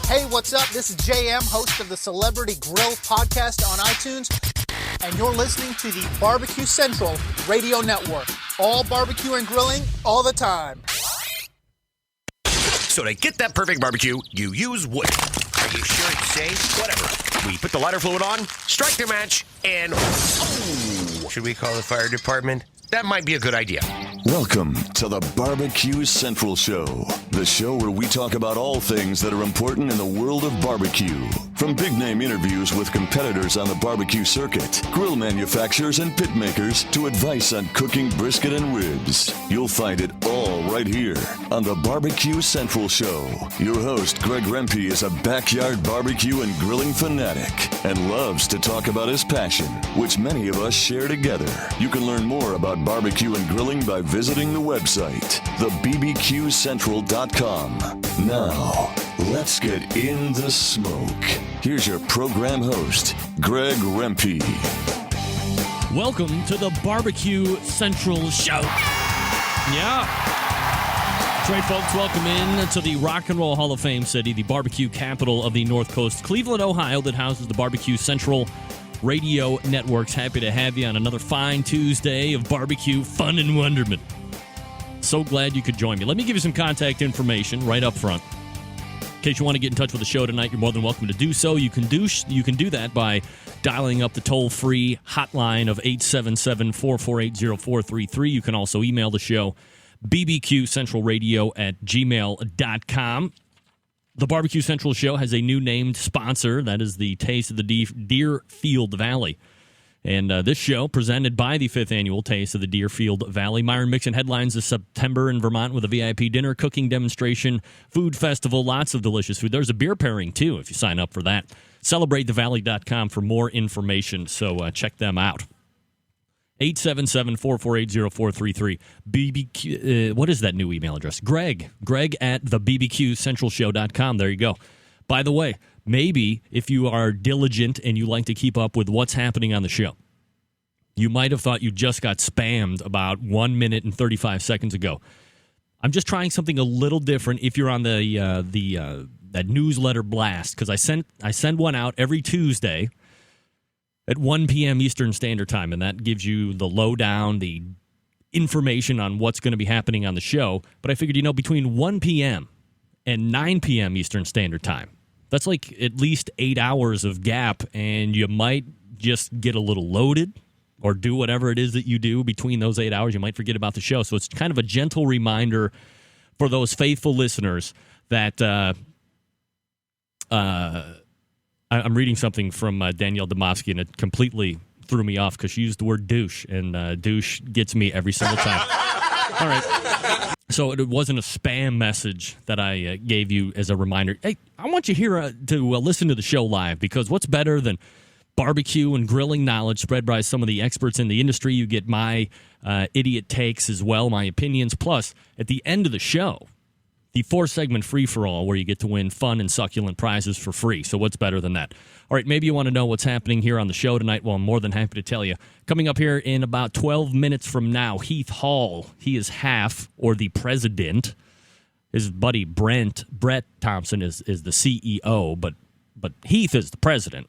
Hey, what's up? This is JM, host of the Celebrity Grill podcast on iTunes, and you're listening to the Barbecue Central Radio Network. All barbecue and grilling, all the time. So to get that perfect barbecue, you use wood. Are you sure it's safe? Whatever. We put the lighter fluid on, strike the match, and... Oh! Should we call the fire department? That might be a good idea. Welcome to the Barbecue Central Show, the show where we talk about all things that are important in the world of barbecue. From big-name interviews with competitors on the barbecue circuit, grill manufacturers and pit makers, to advice on cooking brisket and ribs. You'll find it all right here on the Barbecue Central Show. Your host, Greg Rempe, is a backyard barbecue and grilling fanatic and loves to talk about his passion, which many of us share together. You can learn more about barbecue and grilling by visiting the website, thebbqcentral.com. Now, let's get in the smoke. Here's your program host, Greg Rempe. Welcome to the Barbecue Central Show. Yeah. That's right, folks. Welcome in to the Rock and Roll Hall of Fame city, the barbecue capital of the North Coast, Cleveland, Ohio, that houses the Barbecue Central Radio Network's happy to have you on another fine Tuesday of barbecue fun and wonderment. So glad you could join me. Let me give you some contact information right up front. In case you want to get in touch with the show tonight, you're more than welcome to do so. You can do that by dialing up the toll-free hotline of 877-448-0433. You can also email the show, bbqcentralradio@gmail.com. The Barbecue Central Show has a new named sponsor. That is the Taste of the Deerfield Valley. And this show, presented by the 5th Annual Taste of the Deerfield Valley. Myron Mixon headlines this September in Vermont with a VIP dinner, cooking demonstration, food festival, lots of delicious food. There's a beer pairing, too, if you sign up for that. CelebrateTheValley.com for more information, so check them out. 877-448-0433. BBQ, what is that new email address? Greg at thebbqcentralshow.com. There you go. By the way, maybe if you are diligent and you like to keep up with what's happening on the show, you might have thought you just got spammed about 1 minute and 35 seconds ago. I'm just trying something a little different if you're on that newsletter blast, because I send one out every Tuesday at 1 p.m. Eastern Standard Time, and that gives you the lowdown, the information on what's going to be happening on the show. But I figured, between 1 p.m. and 9 p.m. Eastern Standard Time, that's like at least 8 hours of gap, and you might just get a little loaded or do whatever it is that you do between those 8 hours. You might forget about the show. So it's kind of a gentle reminder for those faithful listeners that I'm reading something from Danielle Domofsky, and it completely threw me off because she used the word douche, and douche gets me every single time. All right. So it wasn't a spam message that I gave you as a reminder. Hey, I want you here to listen to the show live, because what's better than barbecue and grilling knowledge spread by some of the experts in the industry? You get my idiot takes as well, my opinions. Plus, at the end of the show, the 4-segment free-for-all where you get to win fun and succulent prizes for free. So what's better than that? All right, maybe you want to know what's happening here on the show tonight. Well, I'm more than happy to tell you. Coming up here in about 12 minutes from now, Heath Hall. He is half, or the president. His buddy Brett Thompson is the CEO, but Heath is the president.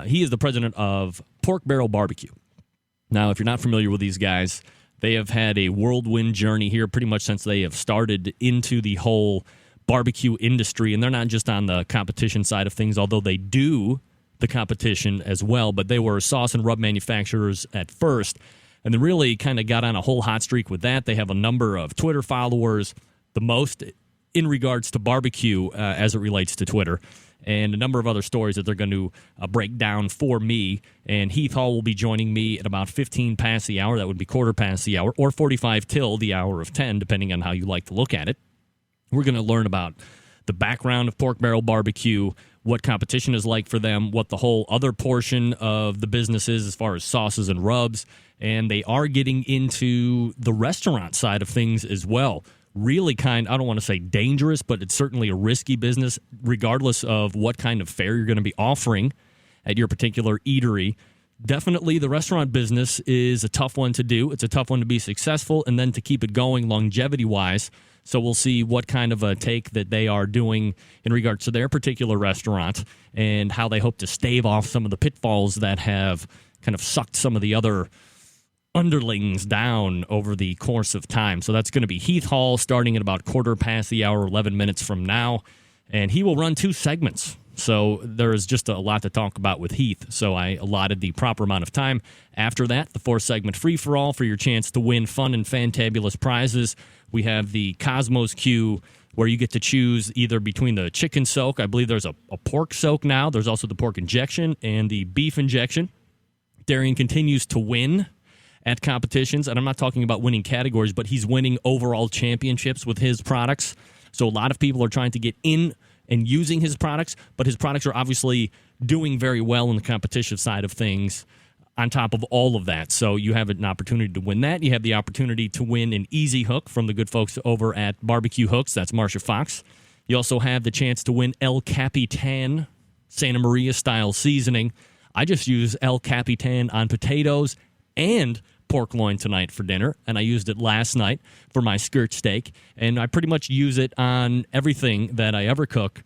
He is the president of Pork Barrel Barbecue. Now, if you're not familiar with these guys, they have had a whirlwind journey here pretty much since they have started into the whole barbecue industry. And they're not just on the competition side of things, although they do the competition as well. But they were sauce and rub manufacturers at first, and then really kind of got on a whole hot streak with that. They have a number of Twitter followers, the most in regards to barbecue as it relates to Twitter, and a number of other stories that they're going to break down for me. And Heath Hall will be joining me at about 15 past the hour. That would be quarter past the hour, or 45 till the hour of 10, depending on how you like to look at it. We're going to learn about the background of Pork Barrel Barbecue, what competition is like for them, what the whole other portion of the business is as far as sauces and rubs. And they are getting into the restaurant side of things as well. Really I don't want to say dangerous, but it's certainly a risky business, regardless of what kind of fare you're going to be offering at your particular eatery. definitely the restaurant business is a tough one to do. It's a tough one to be successful and then to keep it going longevity-wise. So we'll see what kind of a take that they are doing in regards to their particular restaurant and how they hope to stave off some of the pitfalls that have kind of sucked some of the other underlings down over the course of time. So that's going to be Heath Hall starting at about 1:15, 11 minutes from now. And he will run 2 segments. So there is just a lot to talk about with Heath. So I allotted the proper amount of time. After that, the 4-segment free-for-all for your chance to win fun and fantabulous prizes. We have the Cosmos Q, where you get to choose either between the chicken soak. I believe there's a pork soak now. There's also the pork injection and the beef injection. Darian continues to win at competitions, and I'm not talking about winning categories, but he's winning overall championships with his products. So a lot of people are trying to get in and using his products, but his products are obviously doing very well in the competition side of things on top of all of that. So you have an opportunity to win that. You have the opportunity to win an easy hook from the good folks over at Barbecue Hooks. That's Marcia Fox. You also have the chance to win El Capitan Santa Maria style seasoning. I just use El Capitan on potatoes and pork loin tonight for dinner, and I used it last night for my skirt steak, and I pretty much use it on everything that I ever cook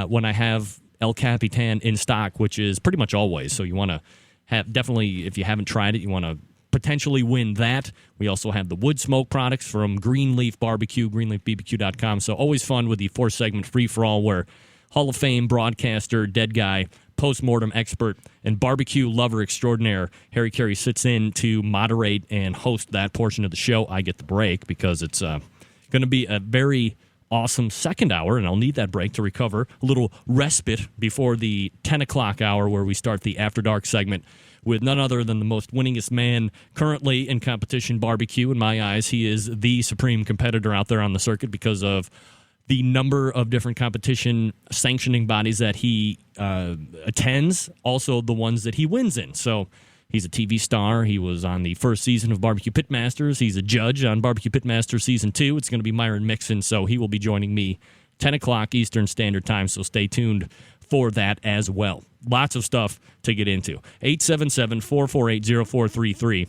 when I have El Capitan in stock, which is pretty much always. So you want to have, definitely, if you haven't tried it, you want to potentially win that. We also have the wood smoke products from Greenleaf Barbecue, greenleafbbq.com. So always fun with the 4-segment free-for-all where Hall of Fame broadcaster, dead guy, post-mortem expert, and barbecue lover extraordinaire Harry Carey sits in to moderate and host that portion of the show. I get the break because it's going to be a very awesome second hour, and I'll need that break to recover. A little respite before the 10 o'clock hour where we start the After Dark segment with none other than the most winningest man currently in competition barbecue. In my eyes, he is the supreme competitor out there on the circuit because of the number of different competition sanctioning bodies that he attends, also the ones that he wins in. So he's a TV star. He was on the first season of Barbecue Pitmasters. He's a judge on Barbecue Pitmasters Season 2. It's going to be Myron Mixon, so he will be joining me 10 o'clock Eastern Standard Time, so stay tuned for that as well. Lots of stuff to get into. 877-448-0433.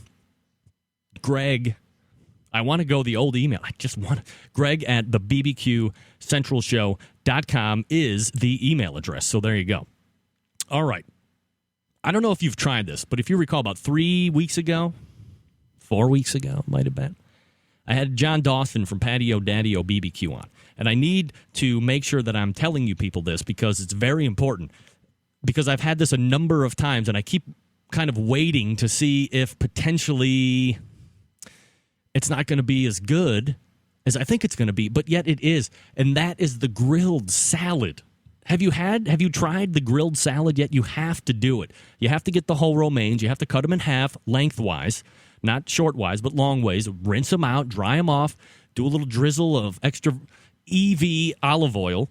Greg, I want to go the old email. I just want to. Greg at the bbqcentralshow.com is the email address. So there you go. All right. I don't know if you've tried this, but if you recall about 3 weeks ago, 4 weeks ago, might have been, I had John Dawson from Patio Daddy-O BBQ on. And I need to make sure that I'm telling you people this because it's very important. Because I've had this a number of times, and I keep kind of waiting to see if potentially it's not going to be as good as I think it's going to be, but yet it is. And that is the grilled salad. Have you tried the grilled salad yet? You have to do it. You have to get the whole romaines. You have to cut them in half lengthwise, not shortwise, but long ways. Rinse them out, dry them off, do a little drizzle of extra EV olive oil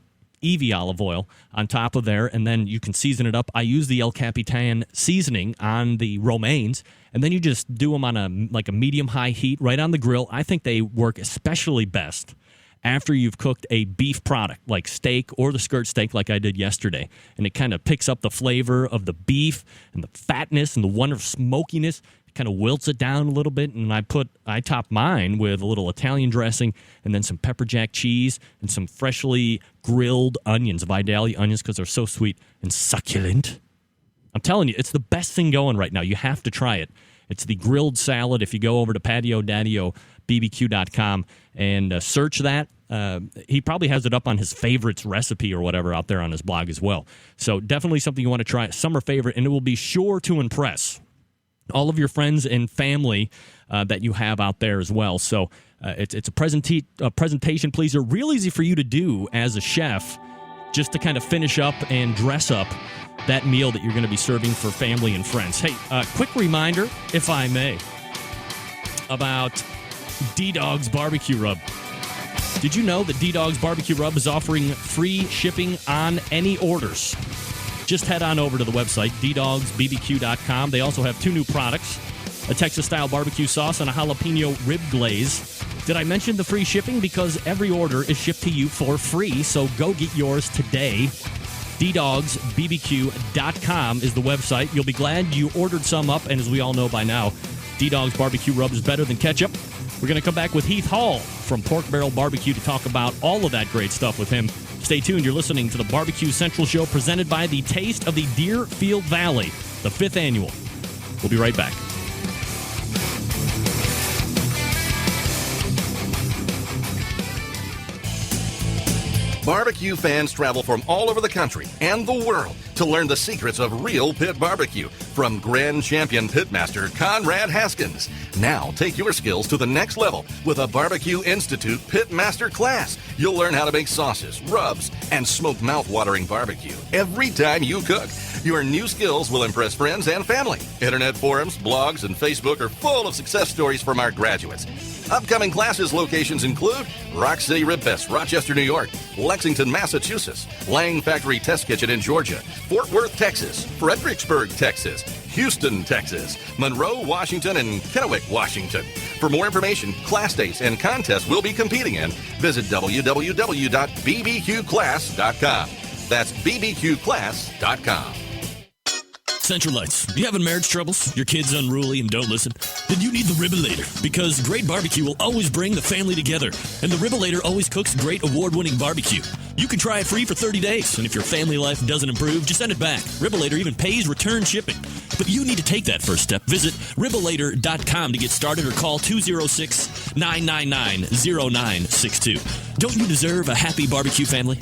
on top of there, and then you can season it up. I use the El Capitan seasoning on the romaines, and then you just do them on a medium-high heat right on the grill. I think they work especially best after you've cooked a beef product like steak or the skirt steak like I did yesterday, and it kind of picks up the flavor of the beef and the fatness and the wonderful smokiness. Kind of wilts it down a little bit, and I top mine with a little Italian dressing and then some pepper jack cheese and some freshly grilled onions, Vidalia onions, because they're so sweet and succulent. I'm telling you, it's the best thing going right now. You have to try it. It's the grilled salad. If you go over to patiodaddiobbq.com and search that, he probably has it up on his favorites recipe or whatever out there on his blog as well. So definitely something you want to try. Summer favorite, and it will be sure to impress all of your friends and family that you have out there as well. So it's a presentation pleaser, real easy for you to do as a chef, just to kind of finish up and dress up that meal that you're going to be serving for family and friends. Hey, quick reminder, if I may, about D-Dog's Barbecue Rub. Did you know that D-Dog's Barbecue Rub is offering free shipping on any orders? Just head on over to the website, ddogsbbq.com. They also have 2 new products, a Texas-style barbecue sauce and a jalapeno rib glaze. Did I mention the free shipping? Because every order is shipped to you for free, so go get yours today. ddogsbbq.com is the website. You'll be glad you ordered some up, and as we all know by now, D-Dog's barbecue rub is better than ketchup. We're going to come back with Heath Hall from Pork Barrel Barbecue to talk about all of that great stuff with him. Stay tuned. You're listening to the Barbecue Central Show presented by the Taste of the Deerfield Valley, the 5th annual. We'll be right back. Barbecue fans travel from all over the country and the world to learn the secrets of real pit barbecue from Grand Champion Pitmaster Conrad Haskins. Now take your skills to the next level with a Barbecue Institute Pitmaster class. You'll learn how to make sauces, rubs, and smoke mouth-watering barbecue every time you cook. Your new skills will impress friends and family. Internet forums, blogs, and Facebook are full of success stories from our graduates. Upcoming classes locations include Rock City Rib Fest, Rochester, New York, Lexington, Massachusetts, Lang Factory Test Kitchen in Georgia, Fort Worth, Texas, Fredericksburg, Texas, Houston, Texas, Monroe, Washington, and Kennewick, Washington. For more information, class dates, and contests we'll be competing in, visit www.bbqclass.com. That's bbqclass.com. Centralites, you having marriage troubles? Your kid's unruly and don't listen? Then you need the Ribbolator, because great barbecue will always bring the family together, and the Ribbolator always cooks great award-winning barbecue. You can try it free for 30 days, and if your family life doesn't improve, just send it back. Ribbolator even pays return shipping. But you need to take that first step. Visit Ribbolator.com to get started or call 206-999-0962. Don't you deserve a happy barbecue family?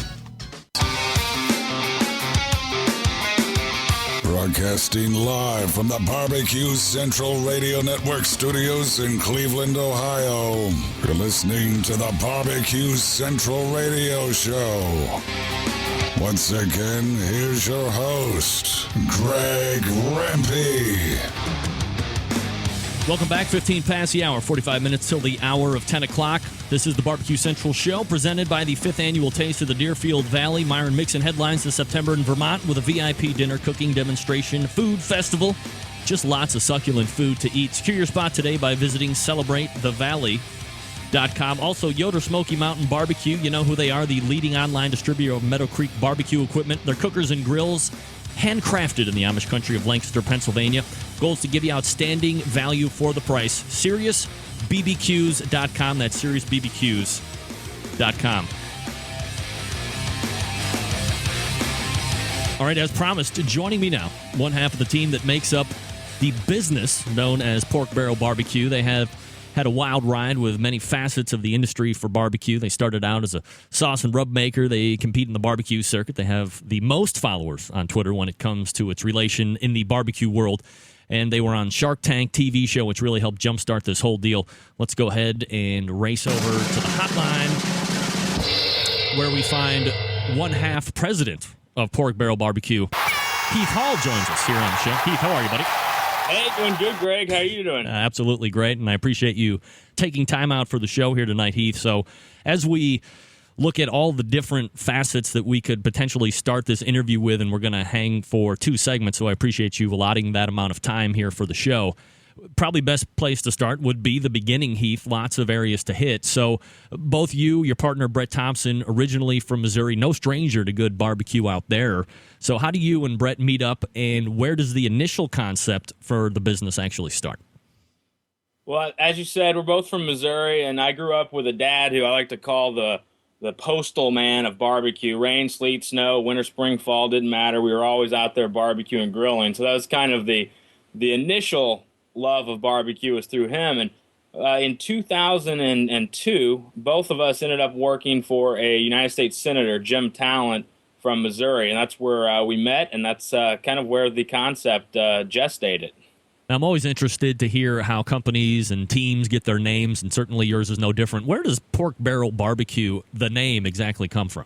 Broadcasting live from the Barbecue Central Radio Network studios in Cleveland, Ohio. You're listening to the Barbecue Central Radio Show. Once again, here's your host, Greg Rempe. Welcome back. 15 past the hour, 45 minutes till the hour of 10 o'clock. This is the Barbecue Central Show, presented by the 5th Annual Taste of the Deerfield Valley. Myron Mixon headlines this September in Vermont with a VIP dinner, cooking demonstration, food festival. Just lots of succulent food to eat. Secure your spot today by visiting CelebrateTheValley.com. Also, Yoder Smoky Mountain Barbecue. You know who they are, the leading online distributor of Meadow Creek barbecue equipment. Their cookers and grills, handcrafted in the Amish country of Lancaster, Pennsylvania. Goal is to give you outstanding value for the price. SeriousBBQs.com. That's SeriousBBQs.com. All right, as promised, joining me now, one half of the team that makes up the business known as Pork Barrel Barbecue. They have had a wild ride with many facets of the industry for barbecue. They started out as a sauce and rub maker. They compete in the barbecue circuit. They have the most followers on Twitter when it comes to its relation in the barbecue world. And they were on Shark Tank TV show, which really helped jumpstart this whole deal. Let's go ahead and race over to the hotline where we find one half president of Pork Barrel Barbecue. Heath Hall joins us here on the show. Heath, how are you, buddy? Hey, doing good, Greg. How are you doing? Absolutely great, and I appreciate you taking time out for the show here tonight, Heath. So as we look at all the different facets that we could potentially start this interview with, and we're going to hang for 2 segments, so I appreciate you allotting that amount of time here for the show. Probably best place to start would be the beginning, Heath. Lots of areas to hit. So both you, your partner Brett Thompson, originally from Missouri, no stranger to good barbecue out there. So how do you and Brett meet up, and where does the initial concept for the business actually start? Well, as you said, we're both from Missouri, and I grew up with a dad who I like to call the postal man of barbecue. Rain, sleet, snow, winter, spring, fall, didn't matter. We were always out there barbecuing, grilling. So that was kind of the initial love of barbecue was through him. And in 2002, both of us ended up working for a United States Senator, Jim Talent, from Missouri. And that's where we met, and that's kind of where the concept gestated. I'm always interested to hear how companies and teams get their names, and certainly yours is no different. Where does Pork Barrel Barbecue, the name, exactly come from?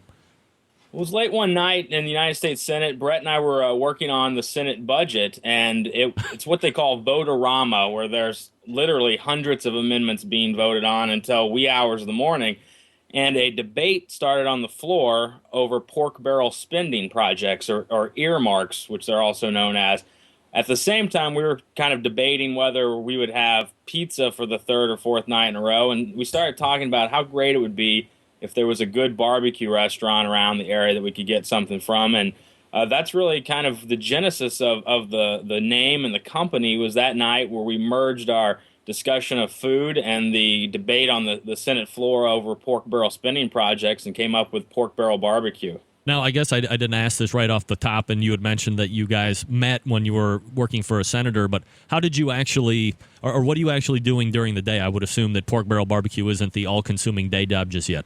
It was late one night in the United States Senate. Brett and I were working on the Senate budget, and it's what they call vote-a-rama, where there's literally hundreds of amendments being voted on until wee hours of the morning. And a debate started on the floor over pork barrel spending projects, or earmarks, which they're also known as. At the same time, we were kind of debating whether we would have pizza for the 3rd or 4th night in a row, and we started talking about how great it would be if there was a good barbecue restaurant around the area that we could get something from. And that's really kind of the genesis of the name and the company. Was that night where we merged our discussion of food and the debate on the Senate floor over pork barrel spending projects and came up with Pork Barrel Barbecue. Now, I guess I didn't ask this right off the top, and you had mentioned that you guys met when you were working for a senator, but how did you actually, or what are you actually doing during the day? I would assume that Pork Barrel Barbecue isn't the all-consuming day job just yet.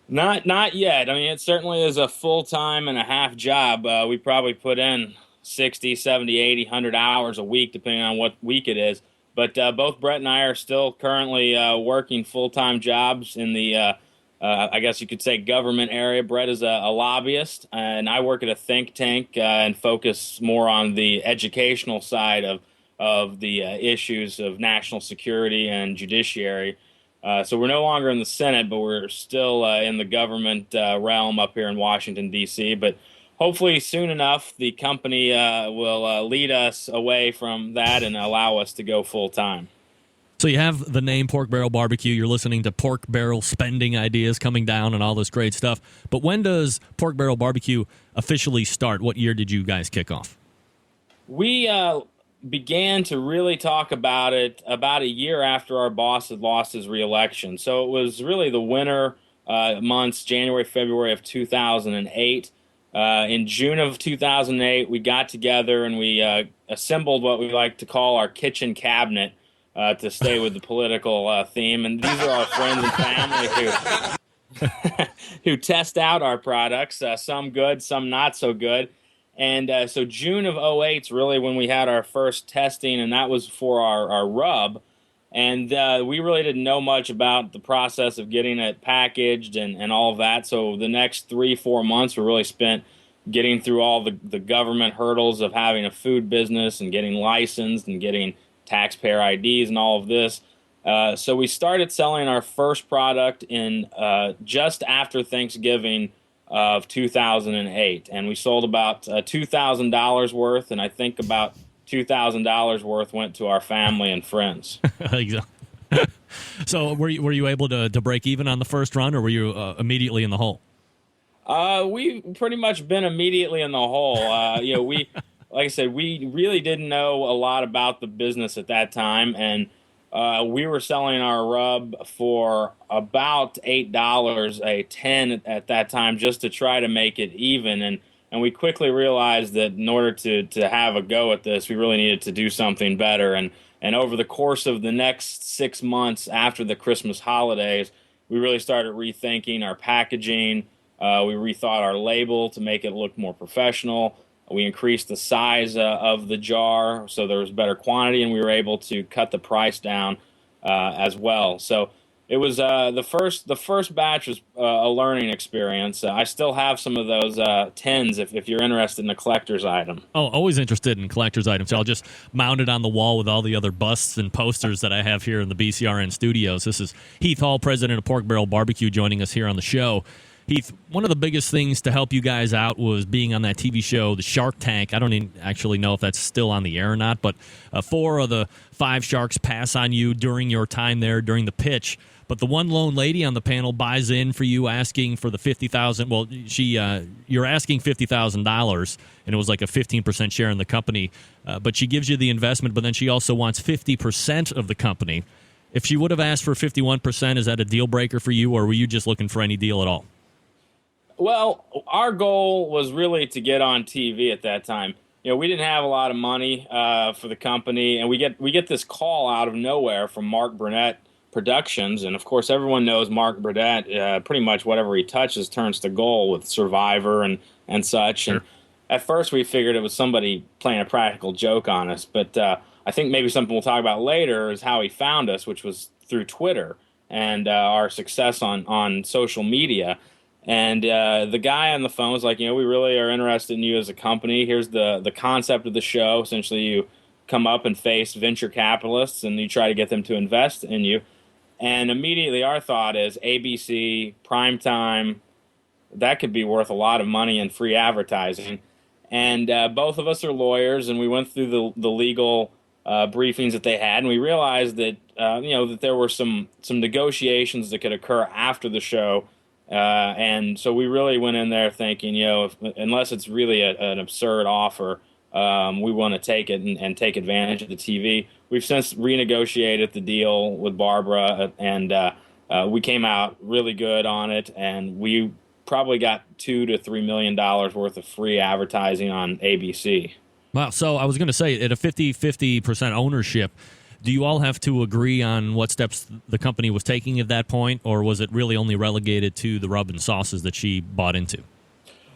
Not yet. I mean, it certainly is a full-time and a half job. We probably put in 60, 70, 80, 100 hours a week, depending on what week it is. But both Brett and I are still currently working full-time jobs in the I guess you could say government area. Brett is a lobbyist, and I work at a think tank and focus more on the educational side of the issues of national security and judiciary. So we're no longer in the Senate, but we're still in the government realm up here in Washington, D.C. But hopefully soon enough, the company will lead us away from that and allow us to go full-time. So you have the name Pork Barrel Barbecue. You're listening to pork barrel spending ideas coming down and all this great stuff. But when does Pork Barrel Barbecue officially start? What year did you guys kick off? We began to really talk about it about a year after our boss had lost his reelection. So it was really the winter months, January, February of 2008. In June of 2008, we got together and we assembled what we like to call our kitchen cabinet. To stay with the political theme. And these are our friends and family who test out our products, some good, some not so good. And so June of 2008 is really when we had our first testing, and that was for our rub. And we really didn't know much about the process of getting it packaged and all of that. So the next 3-4 months were really spent getting through all the government hurdles of having a food business and getting licensed and getting taxpayer IDs and all of this. So we started selling our first product in just after Thanksgiving of 2008. And we sold about $2,000 worth, and I think about $2,000 worth went to our family and friends. So were you able to break even on the first run, or were you immediately in the hole? We pretty much been immediately in the hole. We... Like I said, we really didn't know a lot about the business at that time, and we were selling our rub for about $8 a 10 at that time just to try to make it even. And we quickly realized that in order to have a go at this, we really needed to do something better. And over the course of the next 6 months after the Christmas holidays, we really started rethinking our packaging. We rethought our label to make it look more professional. We increased the size of the jar so there was better quantity, and we were able to cut the price down as well. So it was the first batch was a learning experience. I still have some of those tins if you're interested in a collector's item. Oh, always interested in collector's items. So I'll just mount it on the wall with all the other busts and posters that I have here in the BCRN studios. This is Heath Hall, president of Pork Barrel Barbecue, joining us here on the show. Heath, one of the biggest things to help you guys out was being on that TV show, the Shark Tank. I don't even actually know if that's still on the air or not, but 4 of the 5 sharks pass on you during your time there during the pitch. But the one lone lady on the panel buys in for you, asking for the $50,000. Well, you're asking $50,000, and it was like a 15% share in the company. But she gives you the investment, but then she also wants 50% of the company. If she would have asked for 51%, is that a deal breaker for you, or were you just looking for any deal at all? Well, our goal was really to get on TV at that time. We didn't have a lot of money for the company, and we get this call out of nowhere from Mark Burnett Productions, and of course everyone knows Mark Burnett. Pretty much whatever he touches turns to gold with Survivor and such. Sure. And at first we figured it was somebody playing a practical joke on us, but I think maybe something we'll talk about later is how he found us, which was through Twitter and our success on social media. And the guy on the phone was like, we really are interested in you as a company. Here's the concept of the show. Essentially, you come up and face venture capitalists, and you try to get them to invest in you. And immediately our thought is ABC, primetime, that could be worth a lot of money in free advertising. And both of us are lawyers, and we went through the legal briefings that they had, and we realized that that there were some negotiations that could occur after the show And so we really went in there thinking, unless it's really an absurd offer, we want to take it and take advantage of the TV. We've since renegotiated the deal with Barbara, and we came out really good on it, and we probably got $2 to $3 million worth of free advertising on ABC. Wow. So I was going to say, at a 50% ownership, do you all have to agree on what steps the company was taking at that point, or was it really only relegated to the rub and sauces that she bought into?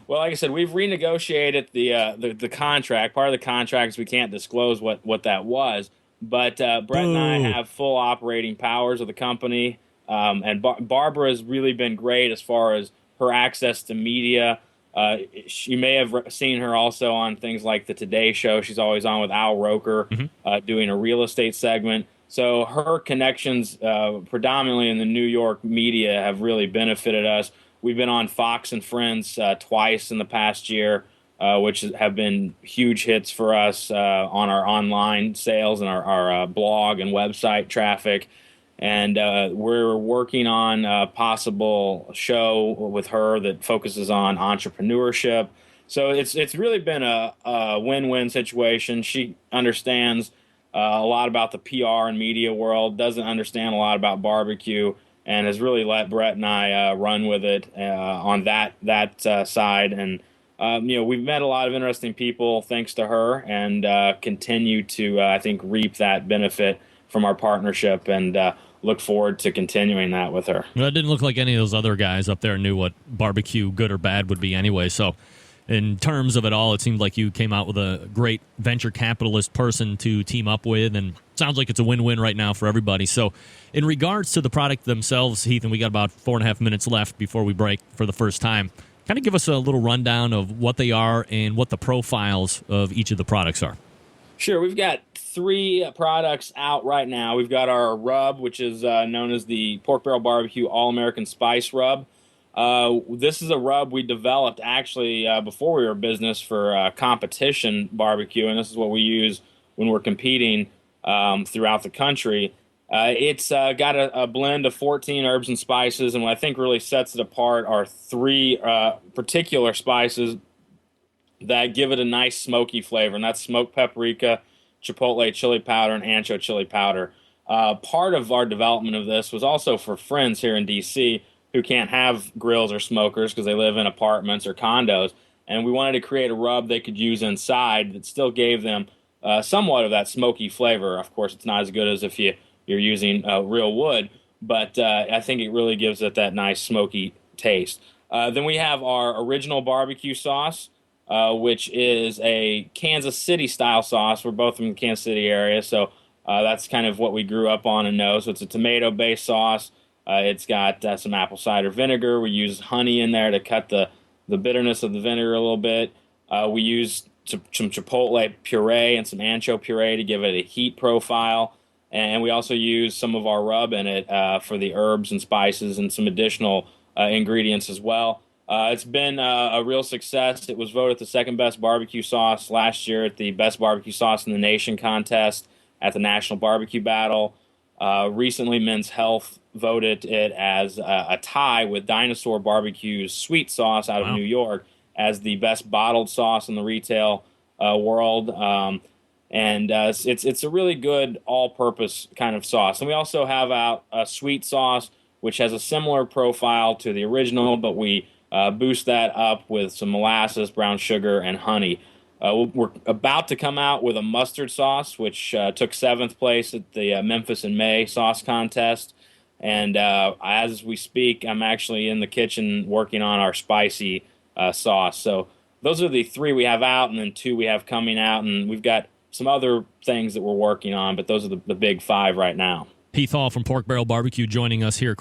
Well, like I said, we've renegotiated the contract. Part of the contract is we can't disclose what that was, but Brett and I have full operating powers of the company, and Barbara has really been great as far as her access to media. You may have seen her also on things like the Today Show. She's always on with Al Roker, doing a real estate segment. So her connections, predominantly in the New York media, have really benefited us. We've been on Fox and Friends twice in the past year, which have been huge hits for us on our online sales and our blog and website traffic. And we're working on a possible show with her that focuses on entrepreneurship. So it's really been a win-win situation. She understands a lot about the PR and media world, doesn't understand a lot about barbecue, and has really let Brett and I run with it on that side. And we've met a lot of interesting people thanks to her, and continue to I think reap that benefit from our partnership, and look forward to continuing that with her. Well, it didn't look like any of those other guys up there knew what barbecue, good or bad, would be anyway. So in terms of it all, it seemed like you came out with a great venture capitalist person to team up with, and sounds like it's a win-win right now for everybody. So in regards to the product themselves, Heath, and we got about 4.5 minutes left before we break for the first time, kind of give us a little rundown of what they are and what the profiles of each of the products are. Sure. We've got 3 products out right now. We've got our rub, which is known as the Pork Barrel Barbecue All-American Spice Rub. This is a rub we developed actually before we were a business for competition barbecue, and this is what we use when we're competing throughout the country. It's got a blend of 14 herbs and spices, and what I think really sets it apart are 3 particular spices that give it a nice smoky flavor, and that's smoked paprika, chipotle chili powder, and ancho chili powder. Part of our development of this was also for friends here in D.C. who can't have grills or smokers because they live in apartments or condos, and we wanted to create a rub they could use inside that still gave them somewhat of that smoky flavor. Of course, it's not as good as if you're using real wood, but I think it really gives it that nice smoky taste. Then we have our original barbecue sauce, which is a Kansas City style sauce. We're both from the Kansas City area, so that's kind of what we grew up on and know. So it's a tomato-based sauce. It's got some apple cider vinegar. We use honey in there to cut the bitterness of the vinegar a little bit. We use some chipotle puree and some ancho puree to give it a heat profile. And we also use some of our rub in it for the herbs and spices and some additional ingredients as well. It's been a real success. It was voted the second best barbecue sauce last year at the Best Barbecue Sauce in the Nation contest at the National Barbecue Battle. Recently, Men's Health voted it as a tie with Dinosaur Barbecue's sweet sauce out of New York as the best bottled sauce in the retail world. And it's a really good all-purpose kind of sauce. And we also have out a sweet sauce, which has a similar profile to the original, but we boost that up with some molasses, brown sugar, and honey. We're about to come out with a mustard sauce, which took 7th place at the Memphis in May sauce contest. And as we speak, I'm actually in the kitchen working on our spicy sauce. So those are the 3 we have out, and then 2 we have coming out. And we've got some other things that we're working on, but those are the big 5 right now. Heath Hall from Pork Barrel Barbecue joining us here.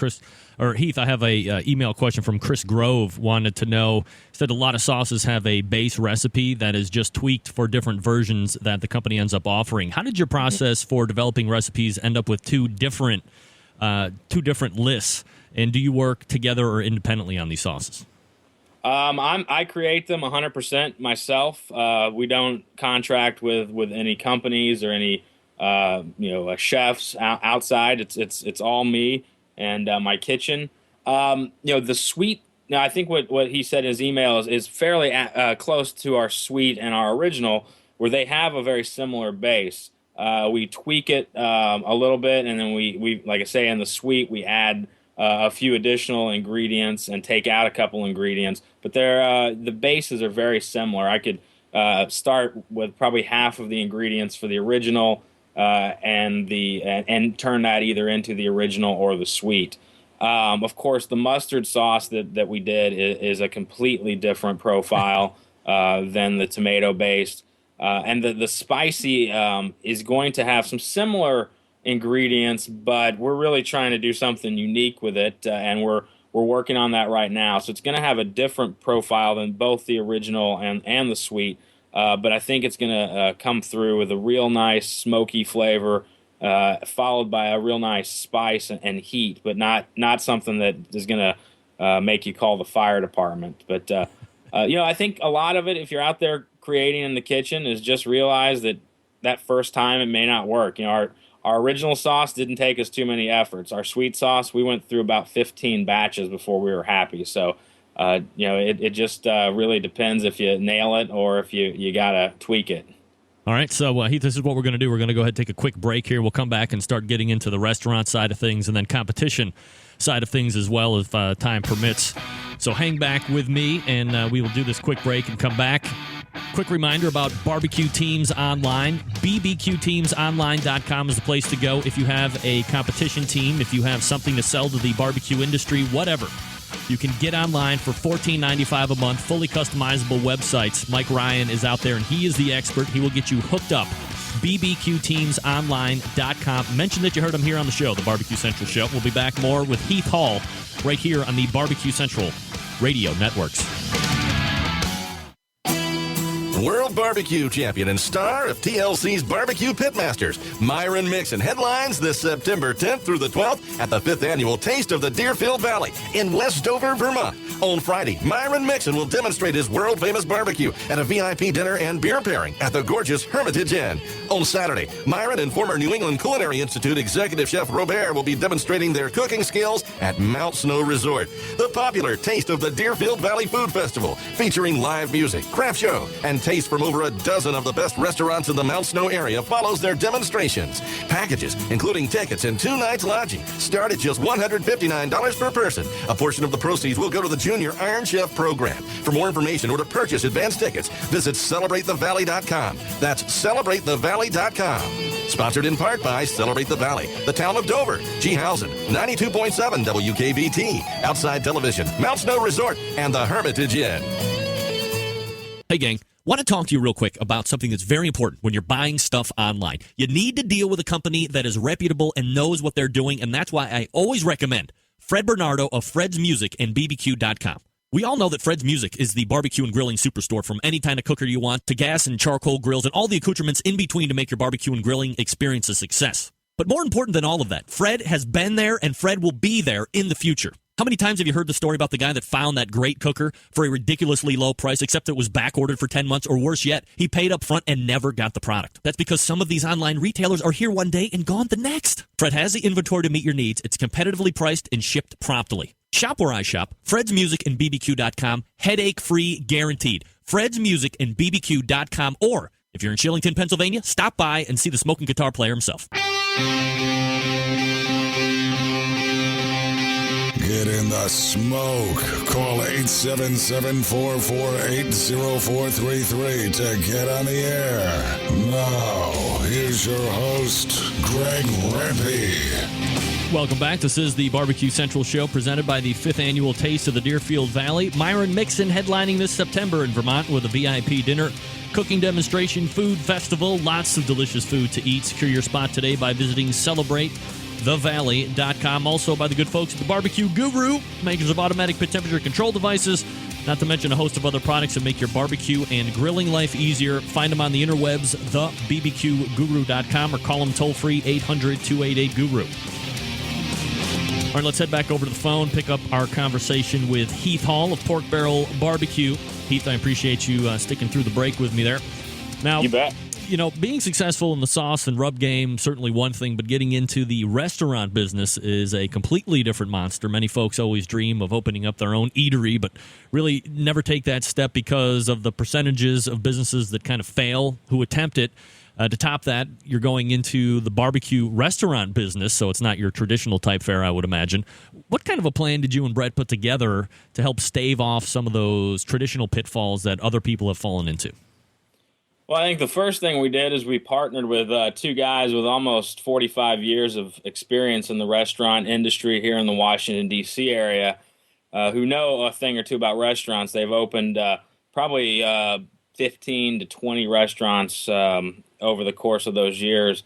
Heath, I have a email question from Chris Grove. Wanted to know, said a lot of sauces have a base recipe that is just tweaked for different versions that the company ends up offering. How did your process for developing recipes end up with two different lists? And do you work together or independently on these sauces? I create them 100% myself. We don't contract with any companies or any chefs outside. It's all me and my kitchen. The sweet No, I think what he said in his email is fairly close to our suite and our original, where they have a very similar base. We tweak it a little bit, and then we like I say, in the suite, we add a few additional ingredients and take out a couple ingredients. But the bases are very similar. I could start with probably half of the ingredients for the original and turn that either into the original or the suite. Of course, the mustard sauce that we did is a completely different profile than the tomato-based. And the spicy is going to have some similar ingredients, but we're really trying to do something unique with it, and we're working on that right now. So it's going to have a different profile than both the original and the sweet, but I think it's going to come through with a real nice smoky flavor, followed by a real nice spice and heat, but not something that is going to make you call the fire department. But I think a lot of it, if you're out there creating in the kitchen, is just realize that first time it may not work. Our original sauce didn't take us too many efforts. Our sweet sauce, we went through about 15 batches before we were happy. So it just really depends if you nail it or if you gotta tweak it. All right, so Heath, this is what we're going to do. We're going to go ahead and take a quick break here. We'll come back and start getting into the restaurant side of things and then competition side of things as well, if time permits. So hang back with me, and we will do this quick break and come back. Quick reminder about Barbecue Teams Online. bbqteamsonline.com is the place to go if you have a competition team, if you have something to sell to the barbecue industry, whatever. You can get online for $14.95 a month, fully customizable websites. Mike Ryan is out there, and he is the expert. He will get you hooked up. bbqteamsonline.com. Mention that you heard him here on the show, the Barbecue Central Show. We'll be back more with Heath Hall right here on the Barbecue Central Radio Networks. World Barbecue Champion and star of TLC's Barbecue Pitmasters, Myron Mixon, headlines this September 10th through the 12th at the 5th Annual Taste of the Deerfield Valley in Westover, Vermont. On Friday, Myron Mixon will demonstrate his world-famous barbecue at a VIP dinner and beer pairing at the gorgeous Hermitage Inn. On Saturday, Myron and former New England Culinary Institute executive chef Robert will be demonstrating their cooking skills at Mount Snow Resort. The popular Taste of the Deerfield Valley Food Festival, featuring live music, craft show, and taste from over a dozen of the best restaurants in the Mount Snow area, follows their demonstrations. Packages, including tickets and 2 nights lodging, start at just $159 per person. A portion of the proceeds will go to the Junior Iron Chef program. For more information or to purchase advance tickets, visit CelebrateTheValley.com. That's CelebrateTheValley.com. Sponsored in part by Celebrate the Valley, the town of Dover, G. Housen, 92.7 WKBT, Outside Television, Mount Snow Resort, and the Hermitage Inn. Hey, gang. Want to talk to you real quick about something that's very important when you're buying stuff online. You need to deal with a company that is reputable and knows what they're doing, and that's why I always recommend Fred Bernardo of Fred's Music and BBQ.com. We all know that Fred's Music is the barbecue and grilling superstore, from any kind of cooker you want to gas and charcoal grills and all the accoutrements in between to make your barbecue and grilling experience a success. But more important than all of that, Fred has been there and Fred will be there in the future. How many times have you heard the story about the guy that found that great cooker for a ridiculously low price, except it was back ordered for 10 months, or worse yet, he paid up front and never got the product? That's because some of these online retailers are here one day and gone the next. Fred has the inventory to meet your needs. It's competitively priced and shipped promptly. Shop where I shop. Fred's Music and BBQ.com. Headache-free guaranteed. Fred's Music and BBQ.com. Or, if you're in Shillington, Pennsylvania, stop by and see the smoking guitar player himself. Get in the smoke. Call 877-448-0433 to get on the air. Now, here's your host, Greg Rempe. Welcome back. This is the Barbecue Central Show, presented by the 5th Annual Taste of the Deerfield Valley. Myron Mixon headlining this September in Vermont with a VIP dinner, cooking demonstration, food festival, lots of delicious food to eat. Secure your spot today by visiting CelebrateTheValley.com. Also by the good folks at the Barbecue Guru, makers of automatic pit temperature control devices, not to mention a host of other products that make your barbecue and grilling life easier. Find them on the interwebs, thebbqguru.com, or call them toll-free, 800-288-GURU. All right, let's head back over to the phone, pick up our conversation with Heath Hall of Pork Barrel Barbecue. Heath, I appreciate you sticking through the break with me there. Now, you bet. being successful in the sauce and rub game, certainly one thing, but getting into the restaurant business is a completely different monster. Many folks always dream of opening up their own eatery, but really never take that step because of the percentages of businesses that kind of fail who attempt it. To top that, you're going into the barbecue restaurant business, so it's not your traditional type fare, I would imagine. What kind of a plan did you and Brett put together to help stave off some of those traditional pitfalls that other people have fallen into? Well, I think the first thing we did is we partnered with two guys with almost 45 years of experience in the restaurant industry here in the Washington, D.C. area, who know a thing or two about restaurants. They've opened probably 15 to 20 restaurants over the course of those years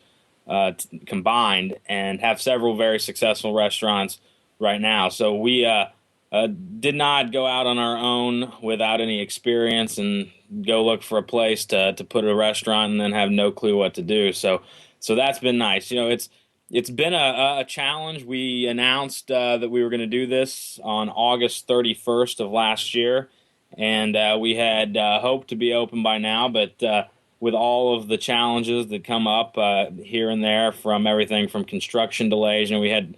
combined, and have several very successful restaurants right now. So we did not go out on our own without any experience and go look for a place to put a restaurant and then have no clue what to do. So that's been nice. It's been a challenge. We announced that we were going to do this on August 31st of last year, and we had hoped to be open by now, but with all of the challenges that come up here and there, from everything from construction delays, we had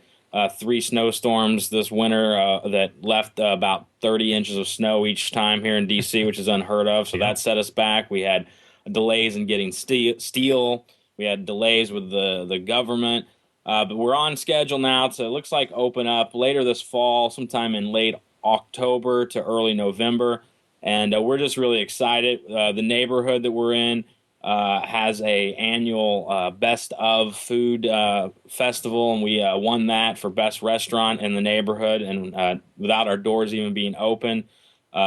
3 snowstorms this winter that left about 30 inches of snow each time here in D.C., which is unheard of. So that set us back. We had delays in getting steel. We had delays with the government. But we're on schedule now to, it looks like, open up later this fall, sometime in late October to early November. And we're just really excited. The neighborhood that we're in has a annual Best of Food festival, and we won that for best restaurant in the neighborhood, and without our doors even being open.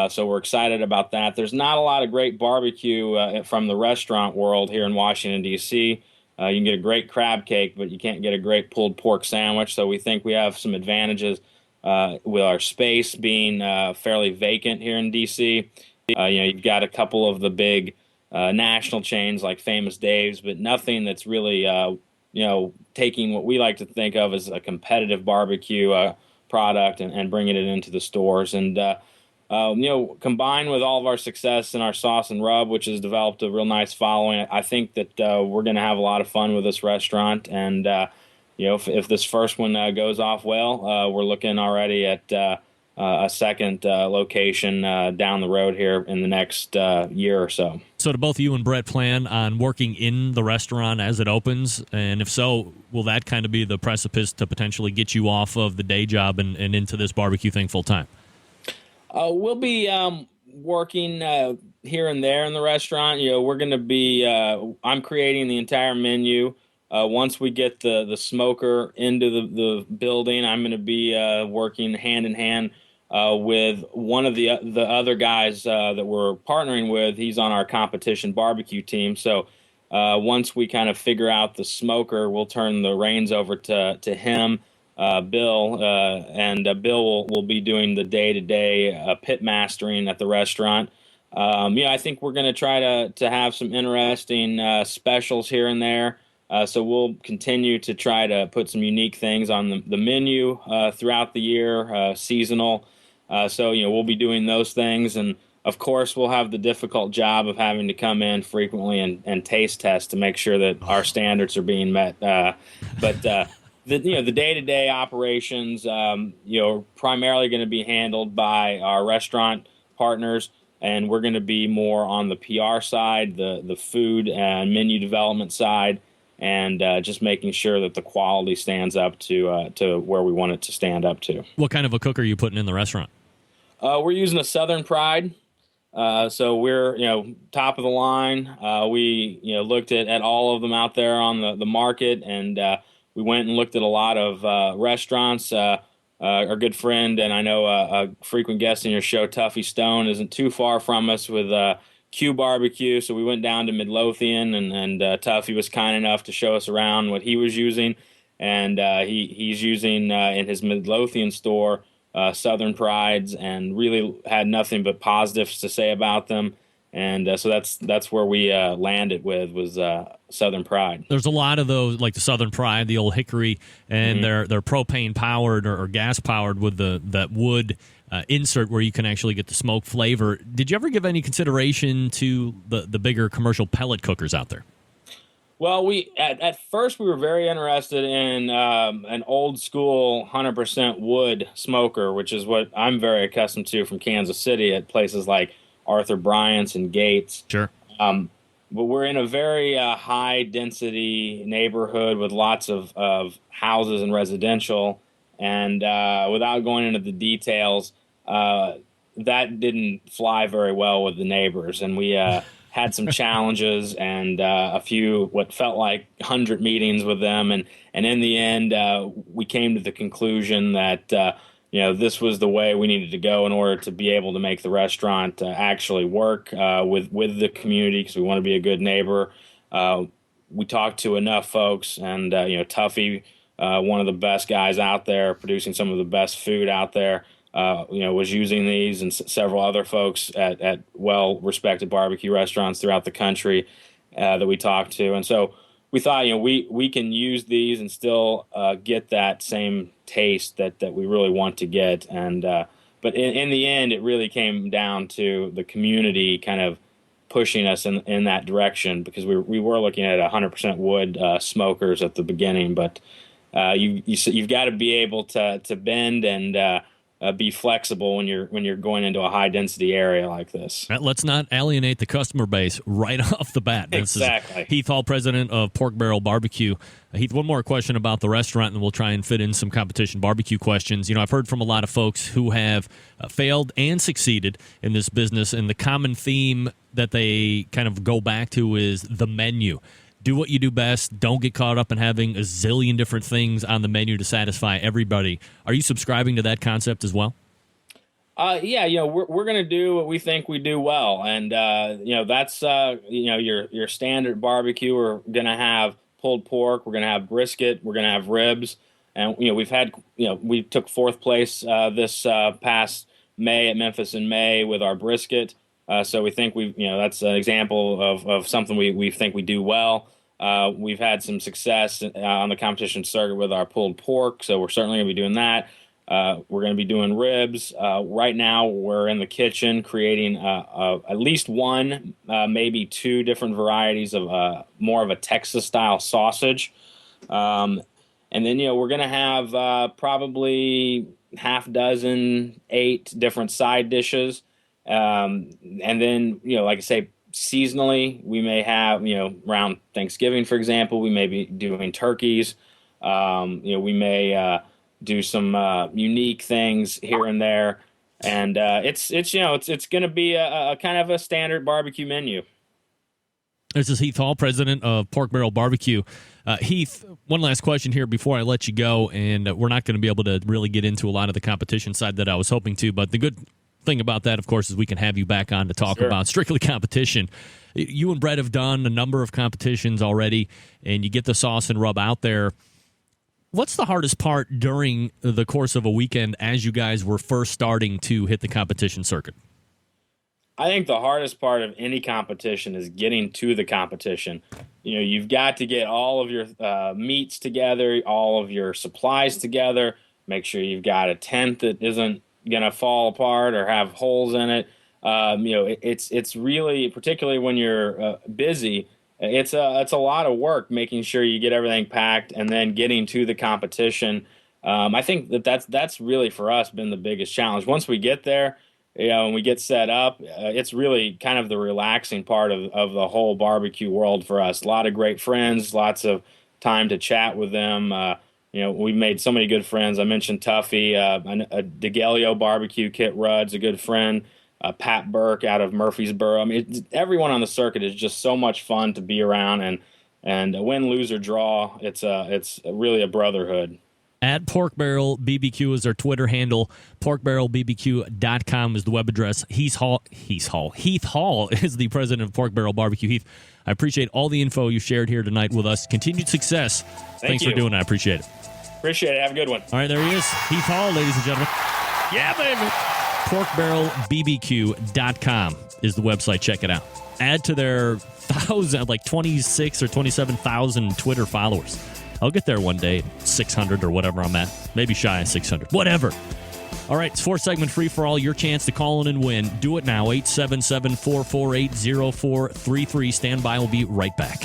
So we're excited about that. There's not a lot of great barbecue from the restaurant world here in Washington, D.C. You can get a great crab cake, but you can't get a great pulled pork sandwich. So we think we have some advantages with our space being fairly vacant here in D.C. You've got a couple of the big national chains like Famous Dave's, but nothing that's really, taking what we like to think of as a competitive barbecue product and bringing it into the stores. And, combined with all of our success in our sauce and rub, which has developed a real nice following, I think that we're going to have a lot of fun with this restaurant. And, if this first one goes off well, we're looking already at a second location down the road here in the next year or so. So do both you and Brett plan on working in the restaurant as it opens? And if so, will that kind of be the precipice to potentially get you off of the day job and into this barbecue thing full time? We'll be working here and there in the restaurant. We're going to be I'm creating the entire menu. Once we get the smoker into the building, I'm going to be working hand in hand with one of the other guys that we're partnering with. He's on our competition barbecue team. So once we kind of figure out the smoker, we'll turn the reins over to him, Bill, and Bill will be doing the day-to-day pit mastering at the restaurant. I think we're going to try to have some interesting specials here and there. So we'll continue to try to put some unique things on the menu throughout the year, seasonal. So we'll be doing those things. And, of course, we'll have the difficult job of having to come in frequently and taste test to make sure that our standards are being met. But the day-to-day operations, primarily going to be handled by our restaurant partners. And we're going to be more on the PR side, the food and menu development side, and just making sure that the quality stands up to where we want it to stand up to. What kind of a cook are you putting in the restaurant? We're using a Southern Pride, so we're top of the line. We looked at all of them out there on the market, and we went and looked at a lot of restaurants. Our good friend, and I know a frequent guest in your show, Tuffy Stone, isn't too far from us with Q Barbecue, so we went down to Midlothian, and Tuffy was kind enough to show us around what he was using, and he's using in his Midlothian store Southern Prides, and really had nothing but positives to say about them, and so that's where we landed with was Southern Pride. There's a lot of those, like the Southern Pride, the old hickory, and they're propane powered or gas powered with that wood insert where you can actually get the smoke flavor. Did you ever give any consideration to the bigger commercial pellet cookers out there? Well, we at first we were very interested in an old school 100% wood smoker, which is what I'm very accustomed to from Kansas City at places like Arthur Bryant's and Gates. Sure. But we're in a very high density neighborhood with lots of houses and residential. And without going into the details, that didn't fly very well with the neighbors. And we had some challenges and a few what felt like 100 meetings with them. And in the end, we came to the conclusion that this was the way we needed to go in order to be able to make the restaurant actually work with the community, because we want to be a good neighbor. We talked to enough folks, and Tuffy, one of the best guys out there, producing some of the best food out there, was using these, and several other folks at well-respected barbecue restaurants throughout the country that we talked to. And so we thought, we can use these and still get that same taste that we really want to get. And but in the end, it really came down to the community kind of pushing us in that direction, because we were looking at 100% wood smokers at the beginning. But you've got to be able to bend and be flexible when you're going into a high density area like this. Let's not alienate the customer base right off the bat. Exactly. This is Heath Hall, president of Pork Barrel Barbecue. Heath, one more question about the restaurant, and we'll try and fit in some competition barbecue questions. I've heard from a lot of folks who have failed and succeeded in this business, and the common theme that they kind of go back to is the menu. Do what you do best. Don't get caught up in having a zillion different things on the menu to satisfy everybody. Are you subscribing to that concept as well? Yeah, we're going to do what we think we do well, and that's your standard barbecue. We're going to have pulled pork. We're going to have brisket. We're going to have ribs, and we took fourth place this past May at Memphis in May with our brisket. So we think that's an example of something we think we do well. We've had some success on the competition circuit with our pulled pork, so we're certainly going to be doing that. We're going to be doing ribs. Right now, we're in the kitchen creating at least one, maybe two different varieties of more of a Texas-style sausage. And then, we're going to have probably half dozen, 8 different side dishes. And then, like I say, seasonally, we may have, around Thanksgiving, for example, we may be doing turkeys. We may do some unique things here and there. And it's going to be a kind of a standard barbecue menu. This is Heath Hall, president of Pork Barrel Barbecue. Heath, one last question here before I let you go, and we're not going to be able to really get into a lot of the competition side that I was hoping to, but the good thing about that, of course, is we can have you back on to talk about strictly competition. You and Brett have done a number of competitions already, and you get the sauce and rub out there. What's the hardest part during the course of a weekend as you guys were first starting to hit the competition circuit? I think the hardest part of any competition is getting to the competition. You've got to get all of your meats together, all of your supplies together, make sure you've got a tent that isn't going to fall apart or have holes in it. It's really, particularly when you're busy, it's a lot of work making sure you get everything packed and then getting to the competition. I think that's really for us been the biggest challenge. Once we get there, and we get set up, it's really kind of the relaxing part of the whole barbecue world for us. A lot of great friends, lots of time to chat with them. We made so many good friends. I mentioned Tuffy, DeGalio Barbecue, Kit Rudd's a good friend, Pat Burke out of Murfreesboro. I mean, everyone on the circuit is just so much fun to be around, and win, lose, or draw, it's really a brotherhood. At Pork Barrel BBQ is their Twitter handle. PorkBarrelBBQ.com is the web address. Heath Hall is the president of Pork Barrel Barbecue. Heath, I appreciate all the info you shared here tonight with us. Continued success. Thanks for doing it. I appreciate it. Appreciate it. Have a good one. All right, there he is. Heath Hall, ladies and gentlemen. Yeah, baby. PorkBarrelBBQ.com is the website. Check it out. Add to their 26 or 27,000 Twitter followers. I'll get there one day, 600 or whatever I'm at. Maybe shy of 600. Whatever. All right, it's 4-segment free-for-all. Your chance to call in and win. Do it now, 877-448-0433. Stand by. We'll be right back.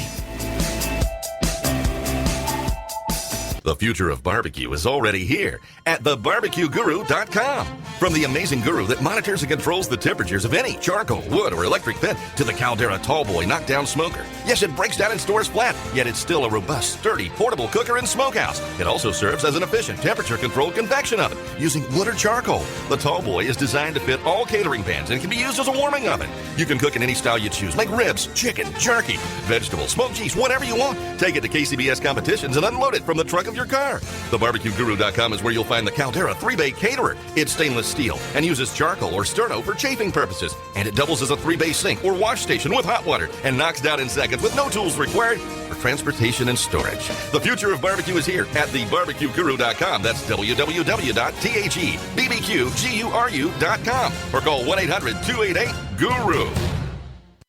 The future of barbecue is already here at thebarbecueguru.com. From the amazing guru that monitors and controls the temperatures of any charcoal, wood, or electric pit to the Caldera Tallboy knockdown smoker. Yes, it breaks down and stores flat, yet it's still a robust, sturdy, portable cooker and smokehouse. It also serves as an efficient temperature-controlled convection oven using wood or charcoal. The Tallboy is designed to fit all catering pans and can be used as a warming oven. You can cook in any style you choose, like ribs, chicken, jerky, vegetables, smoked cheese, whatever you want. Take it to KCBS competitions and unload it from the trunk of your car. TheBarbecueGuru.com is where you'll find the Caldera 3-bay caterer. It's stainless steel and uses charcoal or sterno for chafing purposes. And it doubles as a 3-bay sink or wash station with hot water and knocks down in seconds with no tools required for transportation and storage. The future of barbecue is here at TheBarbecueGuru.com. That's www.thebbqguru.com or call 1-800-288-GURU.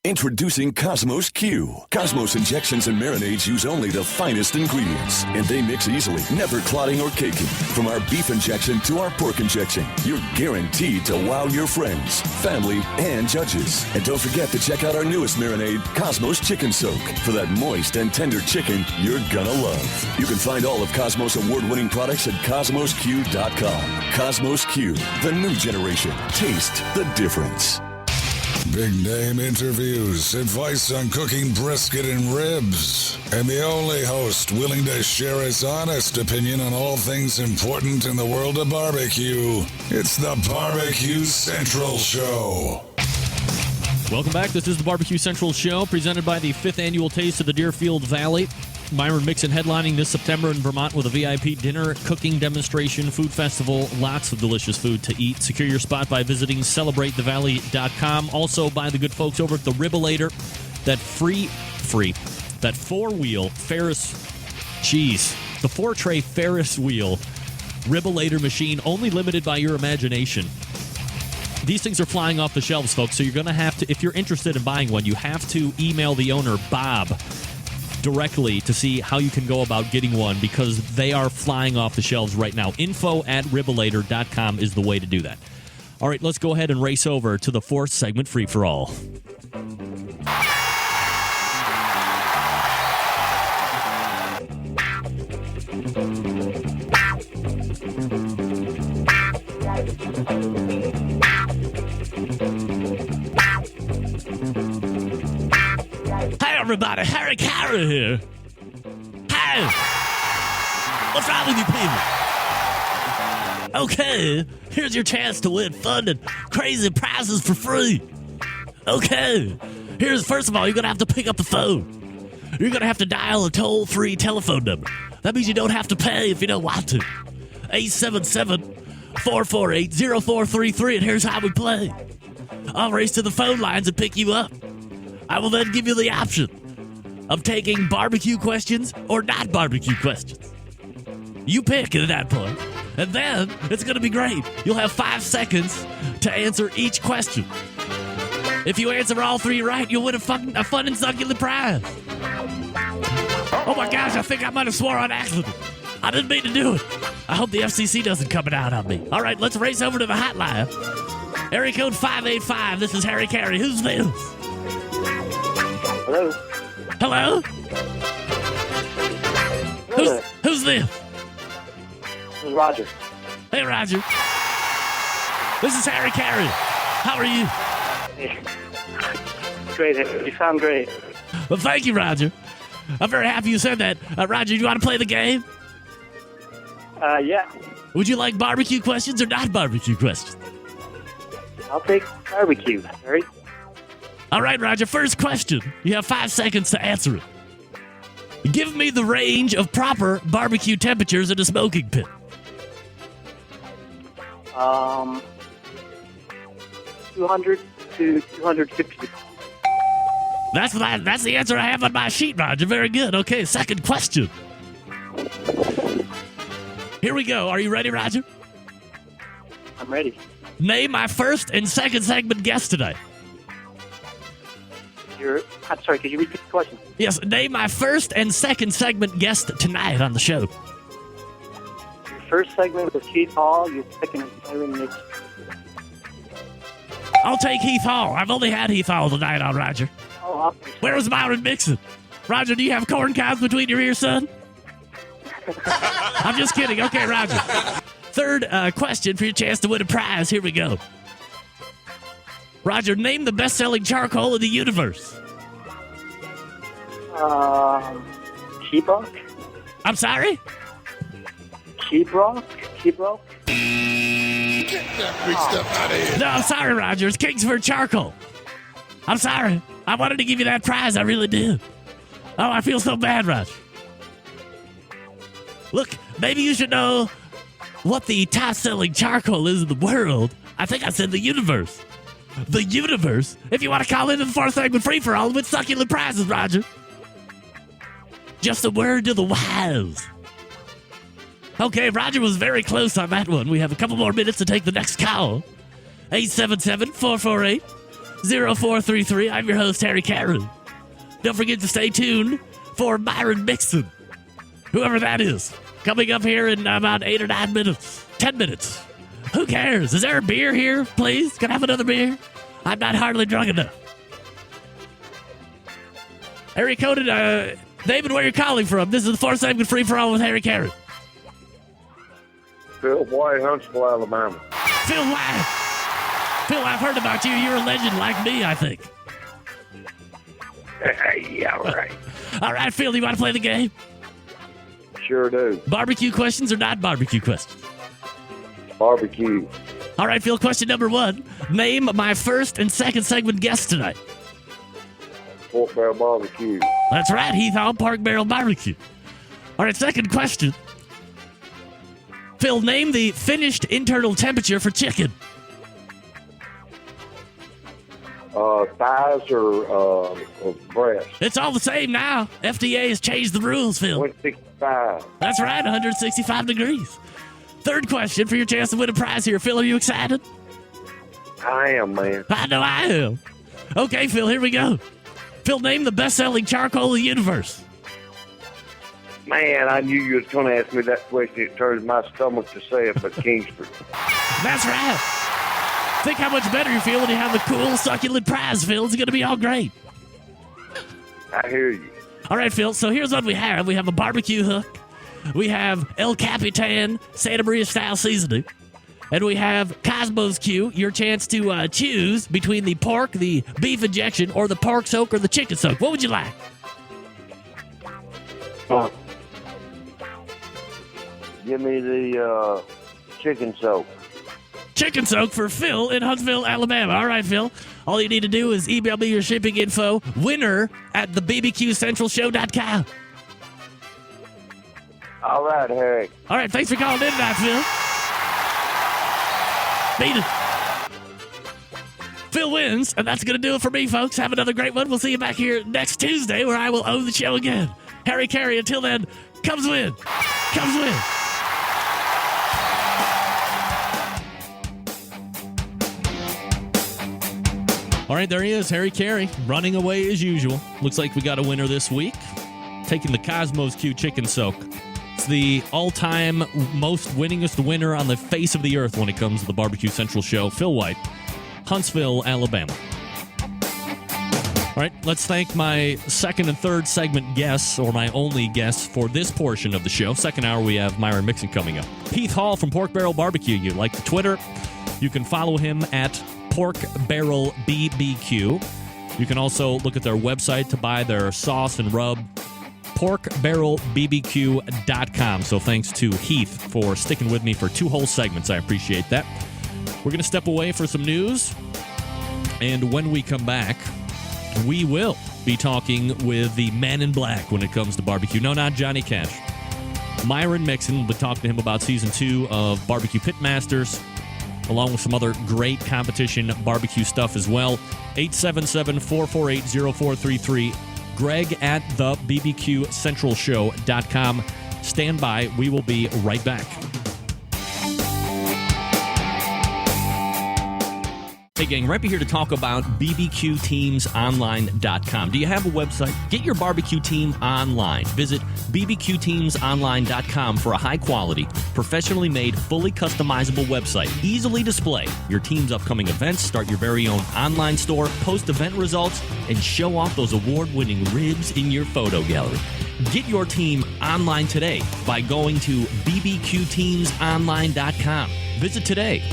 Introducing Cosmos Q. Cosmos injections and marinades use only the finest ingredients, and they mix easily, never clotting or caking. From our beef injection to our pork injection, you're guaranteed to wow your friends, family, and judges. And don't forget to check out our newest marinade, Cosmos Chicken Soak, for that moist and tender chicken you're gonna love. You can find all of Cosmos award-winning products at CosmosQ.com. Cosmos Q, the new generation. Taste the difference. Big name interviews, advice on cooking brisket and ribs, and the only host willing to share his honest opinion on all things important in the world of barbecue. It's the Barbecue Central Show. Welcome back. This is the Barbecue Central Show, presented by the 5th Annual Taste of the Deerfield Valley. Myron Mixon headlining this September in Vermont with a VIP dinner, cooking demonstration, food festival, lots of delicious food to eat. Secure your spot by visiting CelebrateTheValley.com. Also by the good folks over at the Ribolator, that that 4-wheel Ferris, the 4-tray Ferris wheel Ribolator machine, only limited by your imagination. These things are flying off the shelves, folks, so you're going to have to, if you're interested in buying one, you have to email the owner, Bob, directly to see how you can go about getting one, because they are flying off the shelves right now. info@ribolator.com is the way to do that. All right, let's go ahead and race over to the 4th segment, Free for All. Hey everybody, Harry Carey here. Hey! What's wrong with you people? Okay, here's your chance to win fun and crazy prizes for free. Okay, first of all, you're going to have to pick up the phone. You're going to have to dial a toll-free telephone number. That means you don't have to pay if you don't want to. 877-448-0433, and here's how we play. I'll race to the phone lines and pick you up. I will then give you the option of taking barbecue questions or not barbecue questions. You pick at that point. And then it's going to be great. You'll have 5 seconds to answer each question. If you answer all 3 right, you'll win a fun and succulent prize. Oh my gosh, I think I might have swore on accident. I didn't mean to do it. I hope the FCC doesn't come out on me. All right, let's race over to the hotline. Area code 585. This is Harry Carey. Who's this? Hello? Hello? Who's this? This is Roger. Hey, Roger. This is Harry Carey. How are you? Hey. Great. You sound great. Well, thank you, Roger. I'm very happy you said that. Roger, do you want to play the game? Yeah. Would you like barbecue questions or not barbecue questions? I'll take barbecue, Harry. All right, Roger. First question. You have 5 seconds to answer it. Give me the range of proper barbecue temperatures in a smoking pit. 200 to 250. That's the answer I have on my sheet, Roger. Very good. Okay, second question. Here we go. Are you ready, Roger? I'm ready. Name my first and second segment guest today. I'm sorry, could you repeat the question? Yes, name my first and second segment guest tonight on the show. Your first segment was Heath Hall. Your second is Myron Mixon. I'll take Heath Hall. I've only had Heath Hall tonight on Roger. Oh, where was Myron Mixon? Roger, do you have corn cobs between your ears, son? I'm just kidding. Okay, Roger. Third question for your chance to win a prize. Here we go. Roger, name the best-selling charcoal in the universe. Sheetrock? I'm sorry? Sheetrock? Sheetrock? Get that big stuff out of here. No, I'm sorry, Roger. It's Kingsford charcoal. I'm sorry. I wanted to give you that prize. I really did. Oh, I feel so bad, Roger. Look, maybe you should know what the top-selling charcoal is in the world. I think I said the universe. The universe? If you want to call into the fourth segment free-for-all with succulent prizes, Roger. Just a word to the wise. Okay, Roger was very close on that one. We have a couple more minutes to take the next call. 877-448-0433. I'm your host, Harry Caron. Don't forget to stay tuned for Myron Mixon. Whoever that is. Coming up here in about 8 or 9 minutes. 10 minutes. Who cares? Is there a beer here, please? Can I have another beer? I'm not hardly drunk enough. Harry Conan, David, where you calling from? This is the fourth segment free-for-all with Harry Caron. Phil White, Huntsville, Alabama. Phil White. Phil, I've heard about you. You're a legend like me, I think. Yeah, right. All right, Phil, you want to play the game? Sure do. Barbecue questions or not barbecue questions? Barbecue. All right, Phil, question number 1. Name my first and second segment guests tonight. Pork Barrel Barbecue. That's right, Heath on Pork Barrel Barbecue. All right, second question. Phil, name the finished internal temperature for chicken. Thighs or breast? It's all the same now. FDA has changed the rules, Phil. 165. That's right, 165 degrees. Third question for your chance to win a prize here. Phil, are you excited? I am, man. I know I am. Okay, Phil, here we go. Phil, name the best-selling charcoal in the universe. Man, I knew you was going to ask me that question. It turns my stomach to say it, but Kingsford. That's right. Think how much better you feel when you have the cool, succulent prize, Phil. It's going to be all great. I hear you. All right, Phil, so here's what we have. We have a barbecue hook. We have El Capitan Santa Maria-style seasoning. And we have Cosmo's Q, your chance to choose between the pork, the beef injection, or the pork soak or the chicken soak. What would you like? Give me the chicken soak. Chicken soak for Phil in Huntsville, Alabama. All right, Phil. All you need to do is email me your shipping info, winner@thebbqcentralshow.com. All right, Harry. All right, thanks for calling in tonight, Phil. Beat it. Phil wins, and that's going to do it for me, folks. Have another great one. We'll see you back here next Tuesday where I will own the show again. Harry Carey, until then, comes win. Comes win. All right, there he is, Harry Carey, running away as usual. Looks like we got a winner this week, taking the Cosmos Q Chicken Soak. It's the all-time most winningest winner on the face of the earth when it comes to the Barbecue Central show. Phil White, Huntsville, Alabama. All right, let's thank my second and third segment guests, or my only guests for this portion of the show. Second hour, we have Myron Mixon coming up. Heath Hall from Pork Barrel Barbecue. You like the Twitter. You can follow him at Pork Barrel BBQ. You can also look at their website to buy their sauce and rub, porkbarrelbbq.com. So thanks to Heath for sticking with me for 2 whole segments. I appreciate that. We're going to step away for some news. And when we come back, we will be talking with the man in black when it comes to barbecue. No, not Johnny Cash. Myron Mixon. We'll be talking to him about Season 2 of Barbecue Pitmasters, along with some other great competition barbecue stuff as well. 877-448-0433. Greg at thebbqcentralshow.com. Stand by. We will be right back. Hey, gang, right here to talk about bbqteamsonline.com. Do you have a website? Get your barbecue team online. Visit bbqteamsonline.com for a high-quality, professionally made, fully customizable website. Easily display your team's upcoming events, start your very own online store, post event results, and show off those award-winning ribs in your photo gallery. Get your team online today by going to bbqteamsonline.com. Visit today.